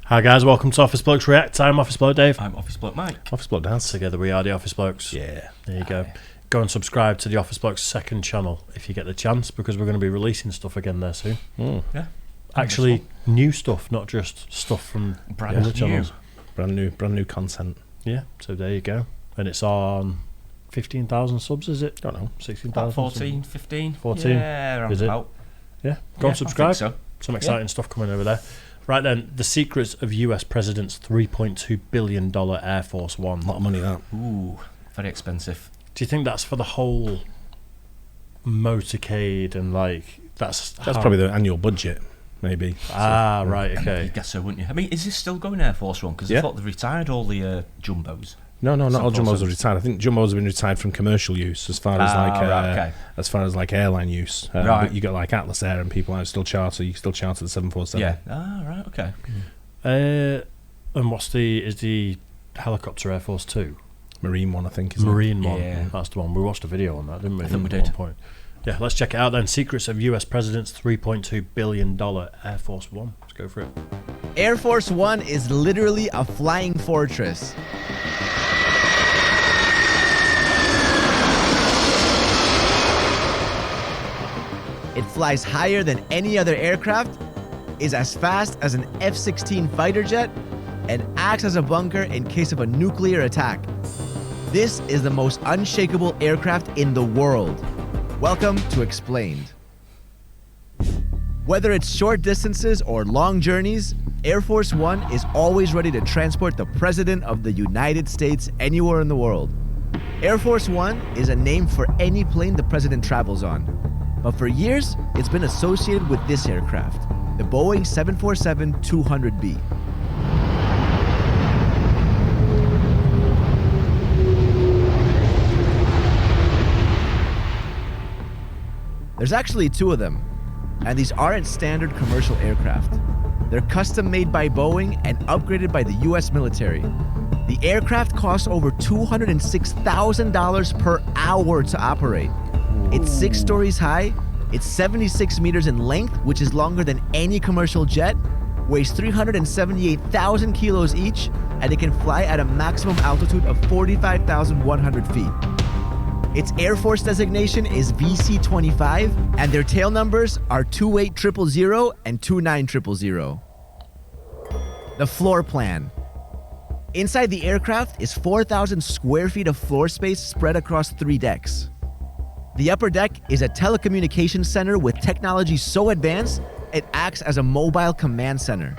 Hi guys, welcome to Office Blokes React. I'm Office Bloke Dave. I'm Office Bloke Mike. Office Bloke Dance. Together we are the Office Blokes. Yeah. There you go. Go and subscribe to the Office Blokes second channel if you get the chance, because we're going to be releasing stuff again there soon. Yeah. Actually, new stuff, not just stuff from Brand other new. channels. Brand new content. Yeah, so there you go. And it's on 15,000 subs, is it? Don't know. 16,000? 14, 15? 14? Yeah, around Is it? about. Yeah, go and subscribe. I think so. Some exciting stuff coming over there. Right then, the secrets of US President's $3.2 billion Air Force One. A lot of money, that. Ooh, very expensive. Do you think that's for the whole motorcade and that's Probably the annual budget, maybe. Right, okay. I guess so, wouldn't you? I mean, is this still going Air Force One? Because I thought they've retired all the jumbos. No, not all jumbos are 747s. retired. I think jumbos have been retired from commercial use as far as airline use. Right. But you got like Atlas Air and people out still charter. You can still charter the 747. Yeah. Right. Okay. And is the helicopter Air Force 2? Marine one, I think. Is Marine one. Yeah. That's the one. We watched a video on that, didn't we? I think we At did. one point. Yeah, let's check it out then. Secrets of US President's $3.2 billion Air Force One. Let's go for it. Air Force One is literally a flying fortress. It flies higher than any other aircraft, is as fast as an F-16 fighter jet, and acts as a bunker in case of a nuclear attack. This is the most unshakable aircraft in the world. Welcome to Explained. Whether it's short distances or long journeys, Air Force One is always ready to transport the President of the United States anywhere in the world. Air Force One is a name for any plane the President travels on. But for years, it's been associated with this aircraft, the Boeing 747-200B. There's actually two of them, and these aren't standard commercial aircraft. They're custom made by Boeing and upgraded by the US military. The aircraft costs over $206,000 per hour to operate. It's 6 stories high, it's 76 meters in length, which is longer than any commercial jet, weighs 378,000 kilos each, and it can fly at a maximum altitude of 45,100 feet. Its Air Force designation is VC-25, and their tail numbers are 28000 and 29000. The floor plan. Inside the aircraft is 4,000 square feet of floor space spread across 3 decks. The upper deck is a telecommunications center with technology so advanced, it acts as a mobile command center.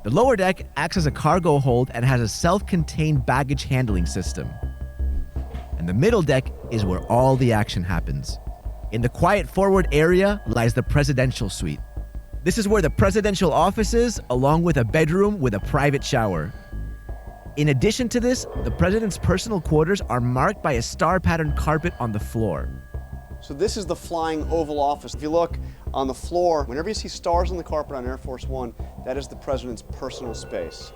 The lower deck acts as a cargo hold and has a self-contained baggage handling system. And the middle deck is where all the action happens. In the quiet forward area lies the presidential suite. This is where the presidential office is, along with a bedroom with a private shower. In addition to this, the president's personal quarters are marked by a star-patterned carpet on the floor. So this is the flying Oval Office. If you look on the floor, whenever you see stars on the carpet on Air Force One, that is the president's personal space.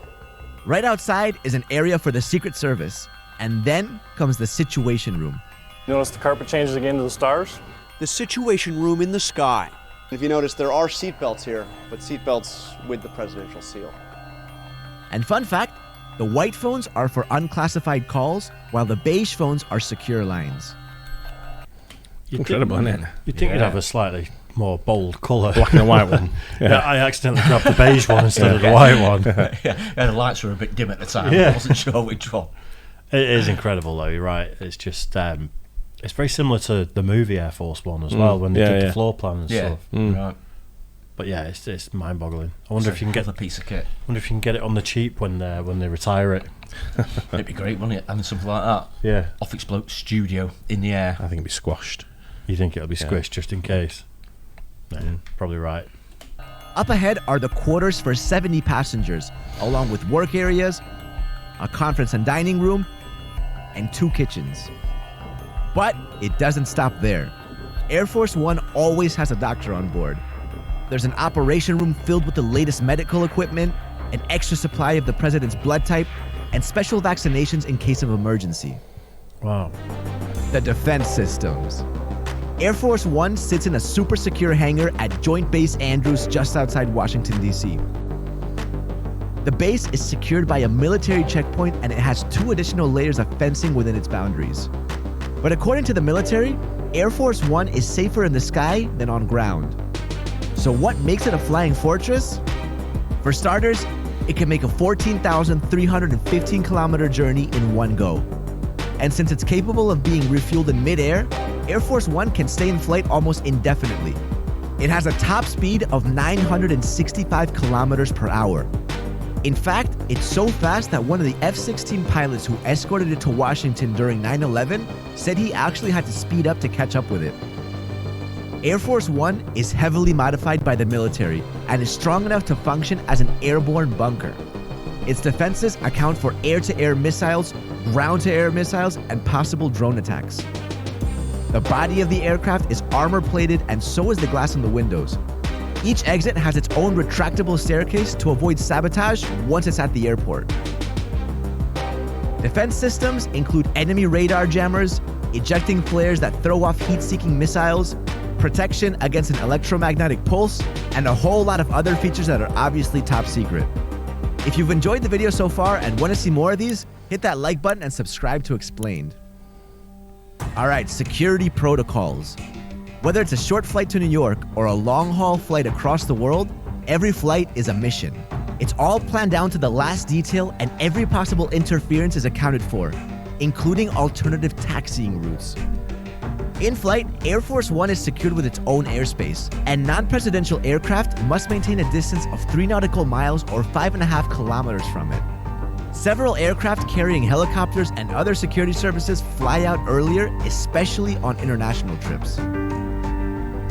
Right outside is an area for the Secret Service. And then comes the Situation Room. Notice the carpet changes again to the stars? The Situation Room in the sky. If you notice, there are seatbelts here, but seatbelts with the presidential seal. And fun fact, the white phones are for unclassified calls, while the beige phones are secure lines. Incredible, isn't it? You'd think you'd have a slightly more bold colour. Black and white one. Yeah, I accidentally grabbed the beige one instead of the white one. Yeah, the lights were a bit dim at the time. Yeah. I wasn't sure which one. It is incredible though, you're right. It's just, it's very similar to the movie Air Force One as well, when they did the floor plan and stuff. Right. But yeah, it's mind-boggling. I wonder if you can get a piece of kit. it on the cheap when they retire it. It'd be great, wouldn't it? Having something like that. Yeah. Office Bloke studio in the air. I think it'd be squashed. You think it'll be squished just in case? No, probably right. Up ahead are the quarters for 70 passengers, along with work areas, a conference and dining room, and 2 kitchens. But it doesn't stop there. Air Force One always has a doctor on board. There's an operation room filled with the latest medical equipment, an extra supply of the president's blood type, and special vaccinations in case of emergency. Wow. The defense systems. Air Force One sits in a super secure hangar at Joint Base Andrews just outside Washington, D.C. The base is secured by a military checkpoint and it has 2 additional layers of fencing within its boundaries. But according to the military, Air Force One is safer in the sky than on ground. So what makes it a flying fortress? For starters, it can make a 14,315 kilometer journey in one go. And since it's capable of being refueled in midair, Air Force One can stay in flight almost indefinitely. It has a top speed of 965 kilometers per hour. In fact, it's so fast that one of the F-16 pilots who escorted it to Washington during 9/11 said he actually had to speed up to catch up with it. Air Force One is heavily modified by the military and is strong enough to function as an airborne bunker. Its defenses account for air-to-air missiles, ground-to-air missiles, and possible drone attacks. The body of the aircraft is armor-plated and so is the glass on the windows. Each exit has its own retractable staircase to avoid sabotage once it's at the airport. Defense systems include enemy radar jammers, ejecting flares that throw off heat-seeking missiles, protection against an electromagnetic pulse, and a whole lot of other features that are obviously top secret. If you've enjoyed the video so far and want to see more of these, hit that like button and subscribe to Explained. Alright, security protocols. Whether it's a short flight to New York or a long-haul flight across the world, every flight is a mission. It's all planned down to the last detail and every possible interference is accounted for, including alternative taxiing routes. In flight, Air Force One is secured with its own airspace, and non-presidential aircraft must maintain a distance of 3 nautical miles or 5.5 kilometers from it. Several aircraft carrying helicopters and other security services fly out earlier, especially on international trips.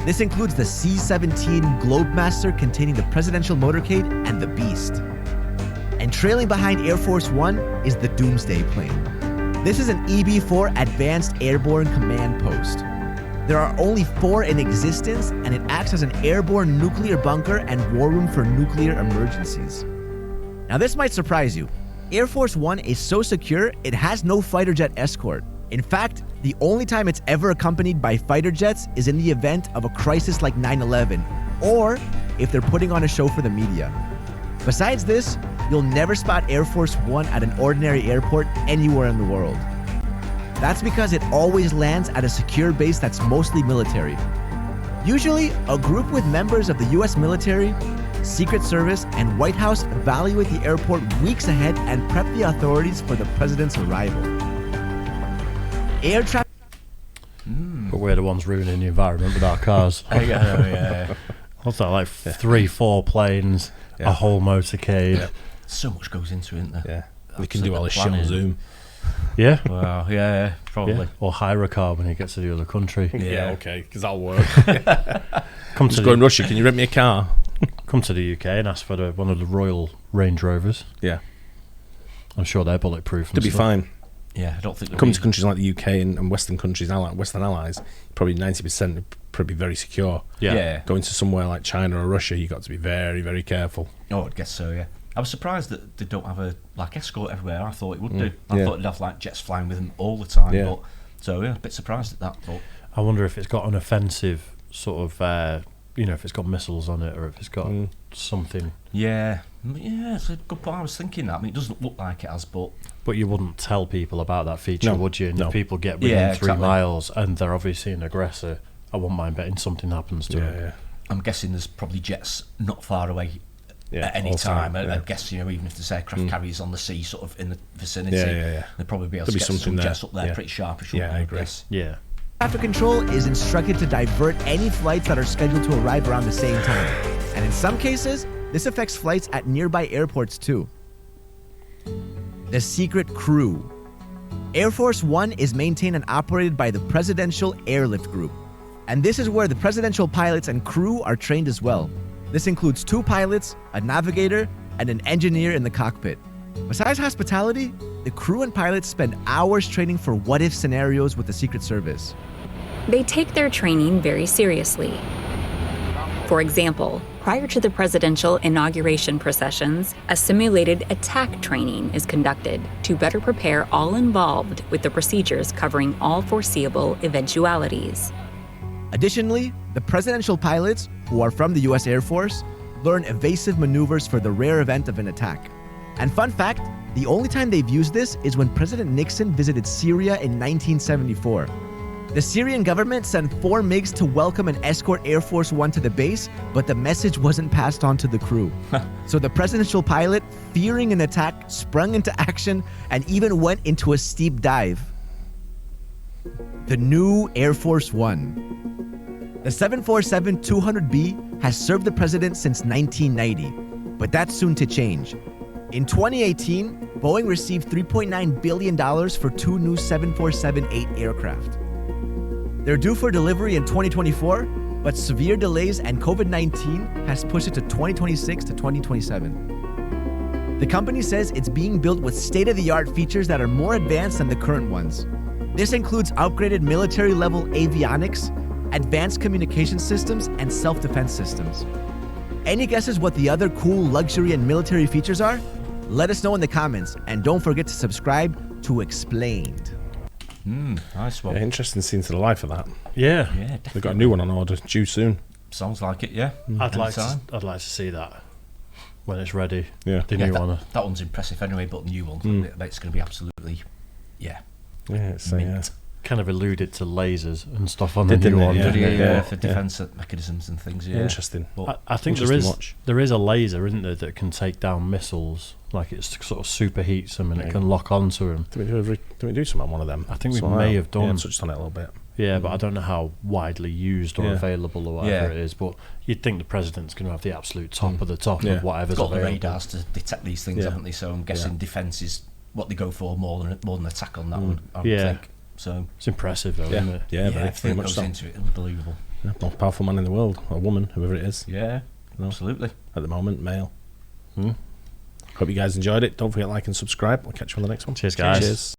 This includes the C-17 Globemaster containing the presidential motorcade and the Beast. And trailing behind Air Force One is the Doomsday plane. This is an EB-4 Advanced Airborne Command Post. There are only 4 in existence, and it acts as an airborne nuclear bunker and war room for nuclear emergencies. Now this might surprise you. Air Force One is so secure, it has no fighter jet escort. In fact, the only time it's ever accompanied by fighter jets is in the event of a crisis like 9/11, or if they're putting on a show for the media. Besides this, you'll never spot Air Force One at an ordinary airport anywhere in the world. That's because it always lands at a secure base that's mostly military. Usually, a group with members of the US military, Secret Service, and White House evaluate the airport weeks ahead and prep the authorities for the president's arrival. Air traffic. But we're the ones ruining the environment with our cars. Yeah. What's that, like 3-4 planes, a whole motorcade? Yeah. So much goes into it, isn't there? Yeah. We can do all this shit on Zoom. Yeah. Wow, yeah, probably. Yeah. Or hire a car when you get to the other country. Yeah, okay, because that'll work. Come to go in Russia, can you rent me a car? Come to the UK and ask for one of the Royal Range Rovers. Yeah. I'm sure they're bulletproof. They'll be fine. Yeah, I don't think come to countries like the UK and Western countries, Western allies, probably 90% are probably very secure. Yeah. Going to somewhere like China or Russia, you got to be very, very careful. Oh, I'd guess so. Yeah. I was surprised that they don't have a escort everywhere. I thought it would do. I thought they'd have like jets flying with them all the time. Yeah. But so yeah, a bit surprised at that. But I wonder if it's got an offensive sort of, if it's got missiles on it or if it's got something. Yeah, it's a good point. I was thinking that. I mean, it doesn't look like it has, but you wouldn't tell people about that feature, would you? And if people get within 3 miles and they're obviously an aggressor, I wouldn't mind betting something happens to it. Yeah. I'm guessing there's probably jets not far away at any time. I guess, even if there's aircraft carriers on the sea sort of in the vicinity, they'll probably be able to get some jets up there pretty sharpish. Yeah, I agree. Yeah. Traffic control is instructed to divert any flights that are scheduled to arrive around the same time. And in some cases, this affects flights at nearby airports too. The Secret Crew. Air Force One is maintained and operated by the Presidential Airlift Group. And this is where the presidential pilots and crew are trained as well. This includes 2 pilots, a navigator, and an engineer in the cockpit. Besides hospitality, the crew and pilots spend hours training for what-if scenarios with the Secret Service. They take their training very seriously. For example, prior to the presidential inauguration processions, a simulated attack training is conducted to better prepare all involved with the procedures covering all foreseeable eventualities. Additionally, the presidential pilots, who are from the US Air Force, learn evasive maneuvers for the rare event of an attack. And fun fact, the only time they've used this is when President Nixon visited Syria in 1974. The Syrian government sent 4 MiGs to welcome and escort Air Force One to the base, but the message wasn't passed on to the crew. So the presidential pilot, fearing an attack, sprung into action and even went into a steep dive. The new Air Force One. The 747-200B has served the president since 1990, but that's soon to change. In 2018, Boeing received $3.9 billion for 2 new 747-8 aircraft. They're due for delivery in 2024, but severe delays and COVID-19 has pushed it to 2026 to 2027. The company says it's being built with state-of-the-art features that are more advanced than the current ones. This includes upgraded military-level avionics, advanced communication systems, and self-defense systems. Any guesses what the other cool luxury and military features are? Let us know in the comments, and don't forget to subscribe to Explained. Nice one. Yeah, interesting seeing to the life of that. Yeah, definitely. They've got a new one on order due soon. Sounds like it, yeah. I'd like to see that when it's ready. Yeah, the new one. That one's impressive anyway, but the new one, it's going to be absolutely, Yeah, it's kind of alluded to lasers and stuff on the new one. For defence mechanisms and things. Yeah, interesting. But I think there is a laser, isn't there, that can take down missiles. Like it sort of superheats them and it can lock onto them. Did we do something on one of them? I think we may have done. Yeah, touched on it a little bit. Yeah, but I don't know how widely used or available or whatever it is. But you'd think the president's going to have the absolute top of the top of whatever's got available. The radars to detect these things, haven't they? So I'm guessing defence is what they go for more than attack on that one. I would think. So it's impressive, though, isn't it? Yeah, very much goes so. into it, unbelievable. Yeah, most powerful man in the world, or woman, whoever it is. Yeah, absolutely. At the moment, male. Hope you guys enjoyed it. Don't forget to like and subscribe. We'll catch you on the next one. Cheers, guys. Cheers.